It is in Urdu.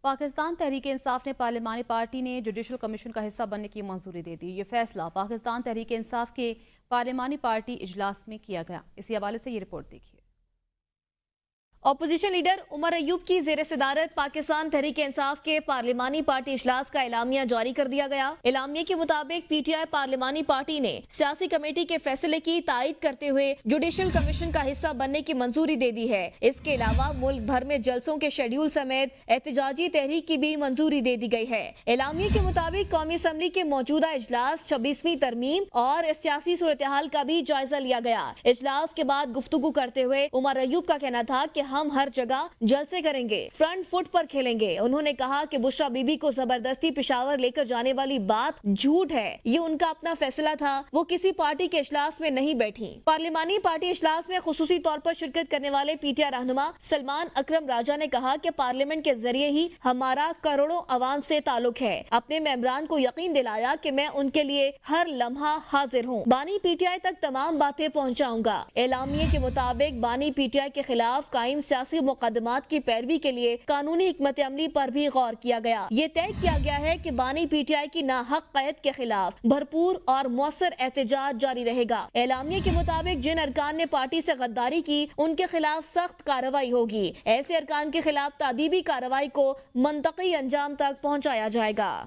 پاکستان تحریک انصاف نے پارلیمانی پارٹی نے جوڈیشل کمیشن کا حصہ بننے کی منظوری دے دی۔ یہ فیصلہ پاکستان تحریک انصاف کے پارلیمانی پارٹی اجلاس میں کیا گیا۔ اسی حوالے سے یہ رپورٹ دیکھیے۔ اپوزیشن لیڈر عمر ایوب کی زیر صدارت پاکستان تحریک انصاف کے پارلیمانی پارٹی اجلاس کا اعلامیہ جاری کر دیا گیا۔ اعلامیے کے مطابق پی ٹی آئی پارلیمانی پارٹی نے سیاسی کمیٹی کے فیصلے کی تائید کرتے ہوئے جوڈیشل کمیشن کا حصہ بننے کی منظوری دے دی ہے۔ اس کے علاوہ ملک بھر میں جلسوں کے شیڈول سمیت احتجاجی تحریک کی بھی منظوری دے دی گئی ہے۔ اعلامیے کے مطابق قومی اسمبلی کے موجودہ اجلاس 26ویں ترمیم اور سیاسی صورتحال کا بھی جائزہ لیا گیا۔ اجلاس کے بعد گفتگو کرتے ہوئے عمر ایوب کا کہنا تھا کہ ہم ہر جگہ جلسے کریں گے، فرنٹ فٹ پر کھیلیں گے۔ انہوں نے کہا کہ بشرا بی بی کو زبردستی پشاور لے کر جانے والی بات جھوٹ ہے، یہ ان کا اپنا فیصلہ تھا، وہ کسی پارٹی کے اجلاس میں نہیں بیٹھی۔ پارلیمانی پارٹی اجلاس میں خصوصی طور پر شرکت کرنے والے پی ٹی آئی رہنما سلمان اکرم راجہ نے کہا کہ پارلیمنٹ کے ذریعے ہی ہمارا کروڑوں عوام سے تعلق ہے۔ اپنے ممبران کو یقین دلایا کہ میں ان کے لیے ہر لمحہ حاضر ہوں، بانی پی ٹی آئی تک تمام باتیں پہنچاؤں گا۔ اعلامیے کے مطابق بانی پی ٹی آئی کے خلاف قائم سیاسی مقدمات کی پیروی کے لیے قانونی حکمت عملی پر بھی غور کیا گیا۔ یہ طے کیا گیا ہے کہ بانی پی ٹی آئی کی ناحق قید کے خلاف بھرپور اور مؤثر احتجاج جاری رہے گا۔ اعلامیے کے مطابق جن ارکان نے پارٹی سے غداری کی ان کے خلاف سخت کارروائی ہوگی۔ ایسے ارکان کے خلاف تادیبی کارروائی کو منطقی انجام تک پہنچایا جائے گا۔